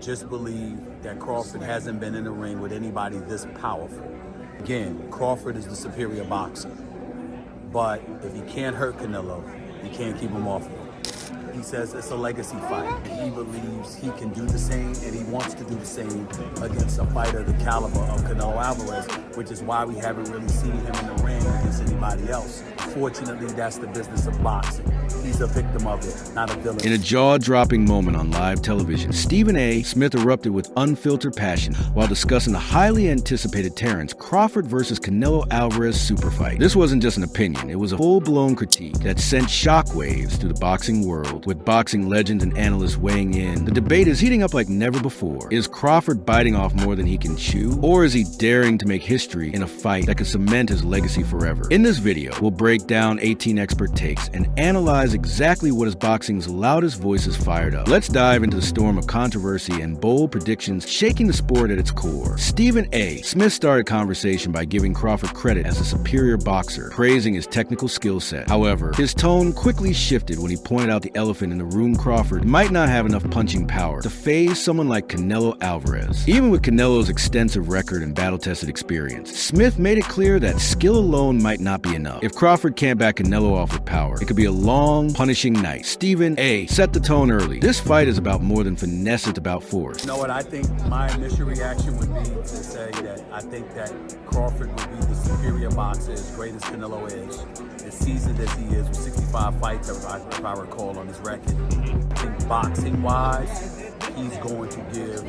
just believe that Crawford hasn't been in the ring with anybody this powerful. Again, Crawford is the superior boxer. But if he can't hurt Canelo, he can't keep him off of him. He says it's a legacy fight. He believes he can do the same, and he wants to do the same against a fighter the caliber of Canelo Alvarez, which is why we haven't really seen him in the ring against anybody else. Fortunately, that's the business of boxing. He's a victim of it, not a villain. In a jaw-dropping moment on live television, Stephen A. Smith erupted with unfiltered passion while discussing the highly anticipated Terence Crawford versus Canelo Alvarez super fight. This wasn't just an opinion, it was a full-blown critique that sent shockwaves through the boxing world, with boxing legends and analysts weighing in. The debate is heating up like never before. Is Crawford biting off more than he can chew? Or is he daring to make history in a fight that could cement his legacy forever? In this video, we'll break down 18 expert takes and analyze exactly what is boxing's loudest voices fired up. Let's dive into the storm of controversy and bold predictions shaking the sport at its core. Stephen A. Smith started conversation by giving Crawford credit as a superior boxer, praising his technical skill set. However, his tone quickly shifted when he pointed out the elephant in the room. Crawford might not have enough punching power to phase someone like Canelo Alvarez. Even with Canelo's extensive record and battle-tested experience, Smith made it clear that skill alone might not be enough. If Crawford can't back Canelo off with power, it could be a long, punishing night. Stephen A. set the tone early. This fight is about more than finesse, it's about force. You know what, I think my initial reaction would be to say that I think that Crawford would be the superior boxer, as great as Canelo is, as seasoned as he is, with 65 fights, if I recall, on his record. I think boxing-wise, he's going to give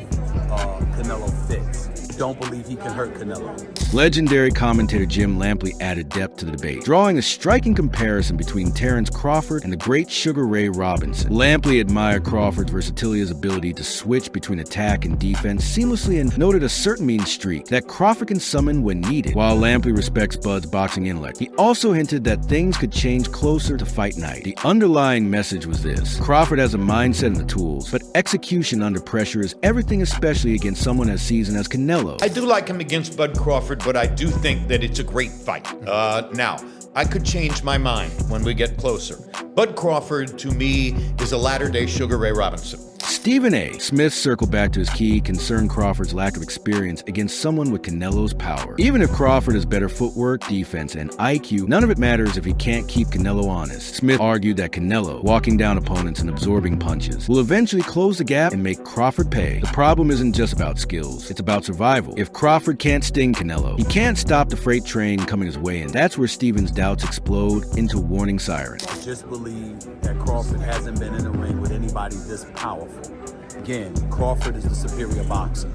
Canelo fits. Don't believe he can hurt Canelo. Legendary commentator Jim Lampley added depth to the debate, drawing a striking comparison between Terence Crawford and the great Sugar Ray Robinson. Lampley admired Crawford's versatility, his ability to switch between attack and defense seamlessly, and noted a certain mean streak that Crawford can summon when needed. While Lampley respects Bud's boxing intellect, he also hinted that things could change closer to fight night. The underlying message was this: Crawford has a mindset and the tools, but execution under pressure is everything, especially against someone as seasoned as Canelo. I do like him against Bud Crawford, but I do think that it's a great fight. Now, I could change my mind when we get closer. Bud Crawford, to me, is a latter-day Sugar Ray Robinson. Stephen A. Smith circled back to his key concern: Crawford's lack of experience against someone with Canelo's power. Even if Crawford has better footwork, defense, and IQ, none of it matters if he can't keep Canelo honest. Smith argued that Canelo, walking down opponents and absorbing punches, will eventually close the gap and make Crawford pay. The problem isn't just about skills, it's about survival. If Crawford can't sting Canelo, he can't stop the freight train coming his way, and that's where Stephen's doubts explode into warning sirens. I just believe that Crawford hasn't been in the ring with anybody this powerful. Again, Crawford is the superior boxer.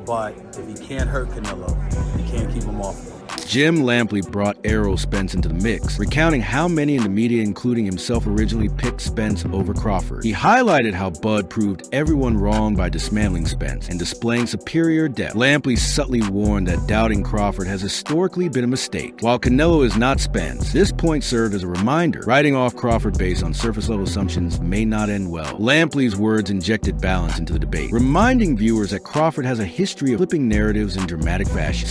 But if he can't hurt Canelo, he can't keep him off of him. Jim Lampley brought Errol Spence into the mix, recounting how many in the media, including himself, originally picked Spence over Crawford. He highlighted how Bud proved everyone wrong by dismantling Spence and displaying superior depth. Lampley subtly warned that doubting Crawford has historically been a mistake. While Canelo is not Spence, this point served as a reminder. Writing off Crawford based on surface-level assumptions may not end well. Lampley's words injected balance into the debate, reminding viewers that Crawford has a history of flipping narratives in dramatic fashion.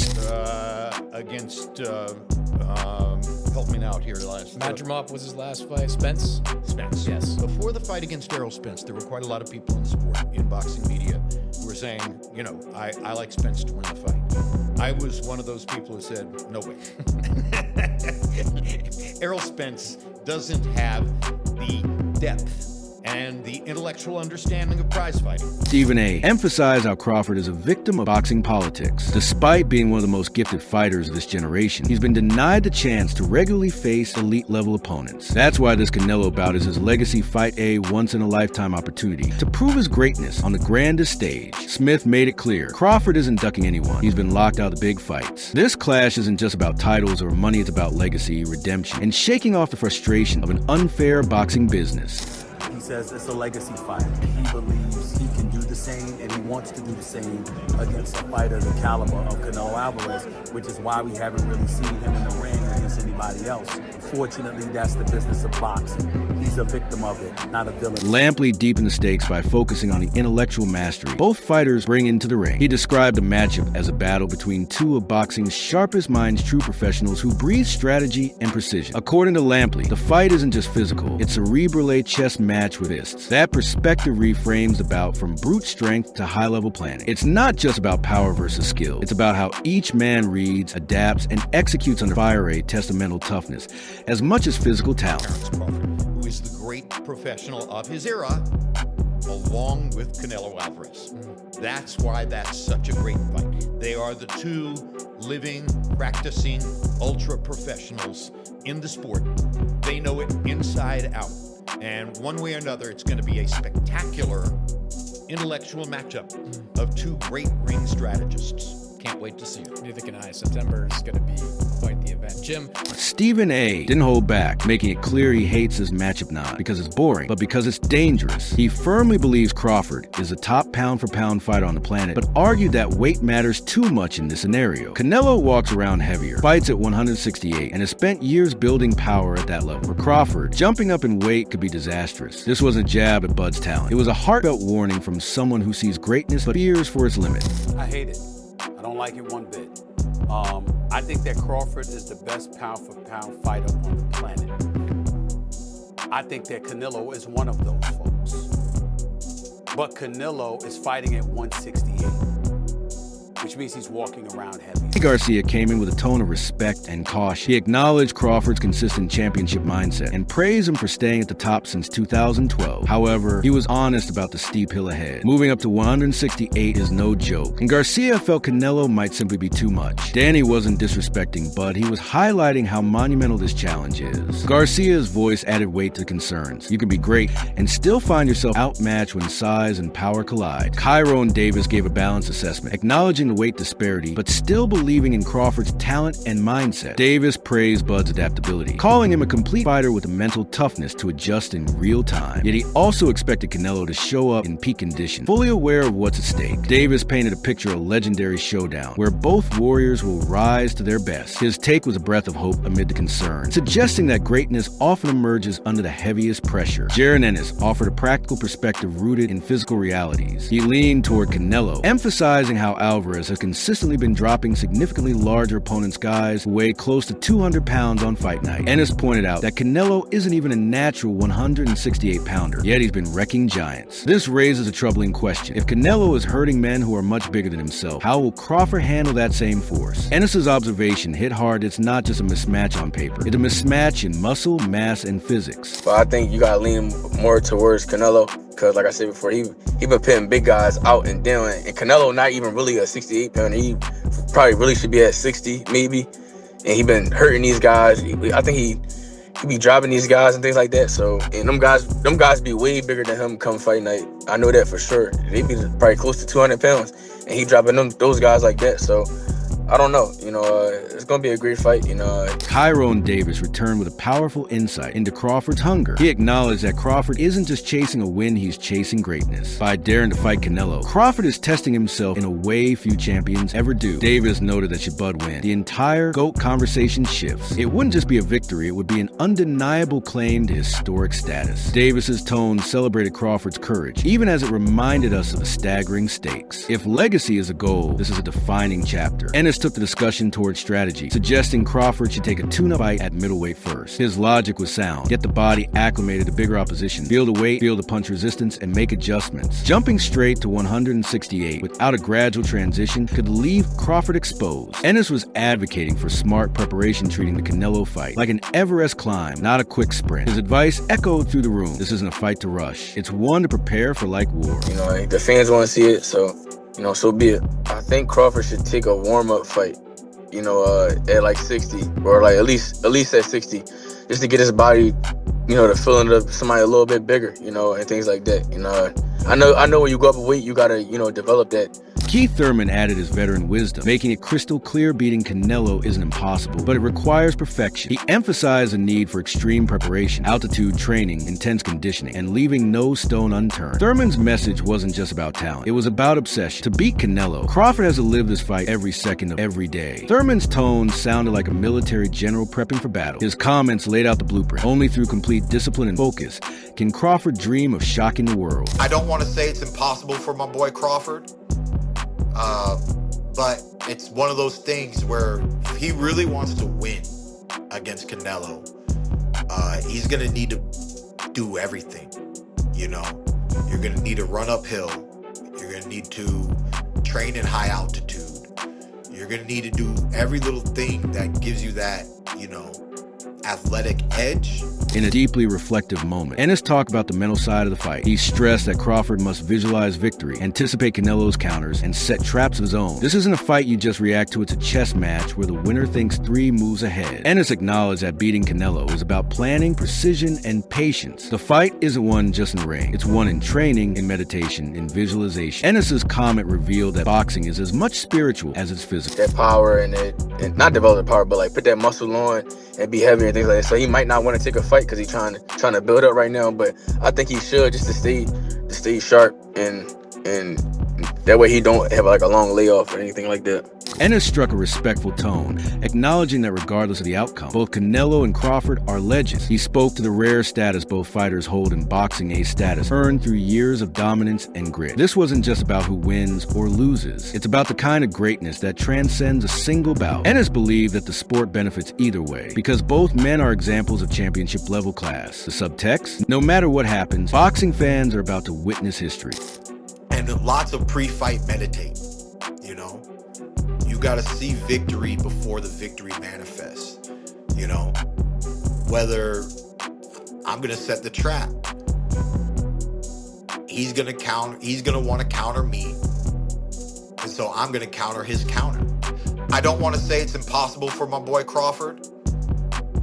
Against, help me out here. Madrimov was his last fight. Spence? Spence. Yes. Before the fight against Errol Spence, there were quite a lot of people in the sport, in boxing media, who were saying, you know, I like Spence to win the fight. I was one of those people who said, no way. Errol Spence doesn't have the depth and the intellectual understanding of prize fighting. Stephen A. emphasized how Crawford is a victim of boxing politics. Despite being one of the most gifted fighters of this generation, he's been denied the chance to regularly face elite-level opponents. That's why this Canelo bout is his legacy fight, a once-in-a-lifetime opportunity to prove his greatness on the grandest stage. Smith made it clear, Crawford isn't ducking anyone. He's been locked out of the big fights. This clash isn't just about titles or money, it's about legacy, redemption, and shaking off the frustration of an unfair boxing business. He says it's a legacy fight. He believes he can do the same, and he wants to do the same against a fighter the caliber of Canelo Alvarez, which is why we haven't really seen him in the ring against anybody else. Unfortunately, that's the business of boxing. He's a victim of it, not a villain. Lampley deepened the stakes by focusing on the intellectual mastery both fighters bring into the ring. He described the matchup as a battle between two of boxing's sharpest minds, true professionals who breathe strategy and precision. According to Lampley, the fight isn't just physical, it's a cerebral chess match with fists. That perspective reframes the bout from brute strength to high-level planning. It's not just about power versus skill. It's about how each man reads, adapts, and executes under fire a test of mental toughness, as much as physical talent. Terence Crawford, who is the great professional of his era, along with Canelo Alvarez. That's why that's such a great fight. They are the two living, practicing ultra professionals in the sport. They know it inside out. And one way or another, it's going to be a spectacular intellectual matchup of two great ring strategists. Can't wait to see it. Neither can I. September is going to be quite the event. Jim? Stephen A. didn't hold back, making it clear he hates his matchup not because it's boring, but because it's dangerous. He firmly believes Crawford is a top pound-for-pound fighter on the planet, but argued that weight matters too much in this scenario. Canelo walks around heavier, fights at 168, and has spent years building power at that level. For Crawford, jumping up in weight could be disastrous. This wasn't a jab at Bud's talent. It was a heartfelt warning from someone who sees greatness but fears for its limit. I hate it. I don't like it one bit. I think that Crawford is the best pound-for-pound fighter on the planet. I think that Canelo is one of those folks. But Canelo is fighting at 168, which means he's walking around heavy. Garcia came in with a tone of respect and caution. He acknowledged Crawford's consistent championship mindset and praised him for staying at the top since 2012. However, he was honest about the steep hill ahead. Moving up to 168 is no joke, and Garcia felt Canelo might simply be too much. Danny wasn't disrespecting Bud, he was highlighting how monumental this challenge is. Garcia's voice added weight to concerns. You can be great and still find yourself outmatched when size and power collide. Tyrone Davis gave a balanced assessment, acknowledging the weight disparity, but still believing in Crawford's talent and mindset. Davis praised Bud's adaptability, calling him a complete fighter with a mental toughness to adjust in real time. Yet he also expected Canelo to show up in peak condition, fully aware of what's at stake. Davis painted a picture of a legendary showdown, where both warriors will rise to their best. His take was a breath of hope amid the concern, suggesting that greatness often emerges under the heaviest pressure. Jaron Ennis offered a practical perspective rooted in physical realities. He leaned toward Canelo, emphasizing how Alvarez has consistently been dropping significantly larger opponents, guys who weigh close to 200 pounds on fight night. Ennis pointed out that Canelo isn't even a natural 168-pounder, yet he's been wrecking giants. This raises a troubling question. If Canelo is hurting men who are much bigger than himself, how will Crawford handle that same force? Ennis's observation hit hard. It's not just a mismatch on paper. It's a mismatch in muscle, mass, and physics. But I think you gotta lean more towards Canelo, because like I said before, he been putting big guys out and down, and Canelo not even really a 68-pounder. He probably really should be at 60 maybe, and he been hurting these guys. I think he be dropping these guys and things like that. So, and them guys be way bigger than him come fight night. I know that for sure. They be probably close to 200 pounds, and he dropping those guys like that. So I don't know, it's going to be a great fight, Tyrone Davis returned with a powerful insight into Crawford's hunger. He acknowledged that Crawford isn't just chasing a win, he's chasing greatness. By daring to fight Canelo, Crawford is testing himself in a way few champions ever do. Davis noted that should Bud win, the entire GOAT conversation shifts. It wouldn't just be a victory, it would be an undeniable claim to historic status. Davis's tone celebrated Crawford's courage, even as it reminded us of the staggering stakes. If legacy is a goal, this is a defining chapter. Ennis took the discussion towards strategy, suggesting Crawford should take a tune-up fight at middleweight first. His logic was sound. Get the body acclimated to bigger opposition, feel the weight, feel the punch resistance, and make adjustments. Jumping straight to 168 without a gradual transition could leave Crawford exposed. Ennis was advocating for smart preparation, treating the Canelo fight like an Everest climb, not a quick sprint. His advice echoed through the room. This isn't a fight to rush. It's one to prepare for like war. The fans want to see it, so so be it. I think Crawford should take a warm-up fight, at like 60, or like at least at 60, just to get his body, to fill into somebody a little bit bigger, and things like that. I know when you go up a weight, you gotta, develop that Keith Thurman added his veteran wisdom, making it crystal clear beating Canelo isn't impossible, but it requires perfection. He emphasized the need for extreme preparation, altitude training, intense conditioning, and leaving no stone unturned. Thurman's message wasn't just about talent, it was about obsession. To beat Canelo, Crawford has to live this fight every second of every day. Thurman's tone sounded like a military general prepping for battle. His comments laid out the blueprint. Only through complete discipline and focus can Crawford dream of shocking the world. I don't want to say it's impossible for my boy Crawford, but it's one of those things where if he really wants to win against Canelo, he's going to need to do everything, you know? You're going to need to run uphill. You're going to need to train in high altitude. You're going to need to do every little thing that gives you that, you know, athletic edge. In a deeply reflective moment, Ennis talked about the mental side of the fight. He stressed that Crawford must visualize victory, anticipate Canelo's counters, and set traps of his own. This isn't a fight you just react to, it's a chess match where the winner thinks 3 moves ahead. Ennis acknowledged that beating Canelo is about planning, precision, and patience. The fight isn't won just in the ring. It's won in training, in meditation, in visualization. Ennis's comment revealed that boxing is as much spiritual as it's physical. That power and not develop the power, but like put that muscle on and be heavy and things like that. So he might not want to take a fight because he's trying to build up right now, but I think he should, just to stay sharp and that way he don't have like a long layoff or anything like that. Ennis struck a respectful tone, acknowledging that regardless of the outcome, both Canelo and Crawford are legends. He spoke to the rare status both fighters hold in boxing, a status earned through years of dominance and grit. This wasn't just about who wins or loses. It's about the kind of greatness that transcends a single bout. Ennis believed that the sport benefits either way, because both men are examples of championship level class. The subtext? No matter what happens, boxing fans are about to witness history. And lots of pre-fight meditate, you know? You got to see victory before the victory manifests, you know? Whether I'm going to set the trap, he's going to want to counter me, and so I'm going to counter his counter. I don't want to say it's impossible for my boy Crawford,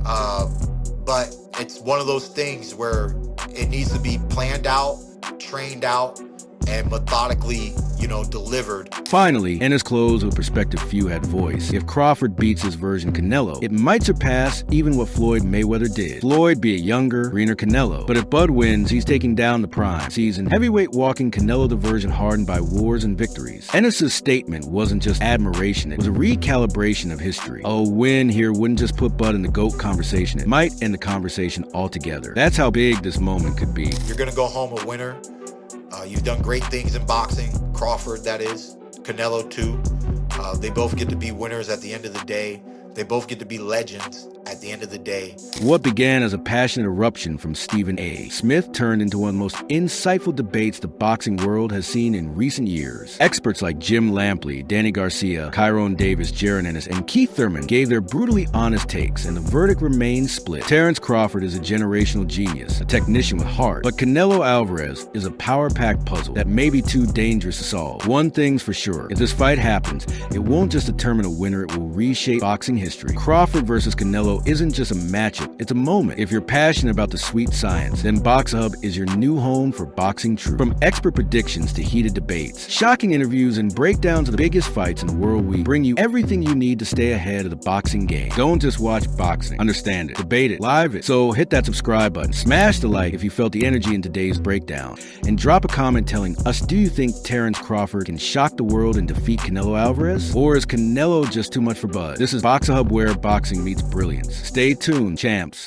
but it's one of those things where it needs to be planned out, trained out, and methodically, you know, delivered. Finally, Ennis closed with perspective few had voiced. If Crawford beats his version Canelo, it might surpass even what Floyd Mayweather did. Floyd be a younger, greener Canelo. But if Bud wins, he's taking down the prime, seasoned, heavyweight walking Canelo the version hardened by wars and victories. Ennis's statement wasn't just admiration, it was a recalibration of history. A win here wouldn't just put Bud in the GOAT conversation, it might end the conversation altogether. That's how big this moment could be. You're gonna go home a winner. You've done great things in boxing, Crawford, that is, Canelo too. They both get to be winners at the end of the day. They both get to be legends at the end of the day. What began as a passionate eruption from Stephen A. Smith turned into one of the most insightful debates the boxing world has seen in recent years. Experts like Jim Lampley, Danny Garcia, Kyron Davis, Jaron Ennis, and Keith Thurman gave their brutally honest takes, and the verdict remains split. Terence Crawford is a generational genius, a technician with heart, but Canelo Alvarez is a power-packed puzzle that may be too dangerous to solve. One thing's for sure, if this fight happens, it won't just determine a winner, it will reshape boxing history. Crawford versus Canelo isn't just a matchup, it's a moment. If you're passionate about the sweet science, then Box Hub is your new home for boxing truth. From expert predictions to heated debates, shocking interviews, and breakdowns of the biggest fights in the world, we bring you everything you need to stay ahead of the boxing game. Don't just watch boxing, understand it, debate it, live it. So hit that subscribe button, smash the like if you felt the energy in today's breakdown, and drop a comment telling us, do you think Terence Crawford can shock the world and defeat Canelo Alvarez? Or is Canelo just too much for Bud? This is Box Hub, where boxing meets brilliance. Stay tuned, champs.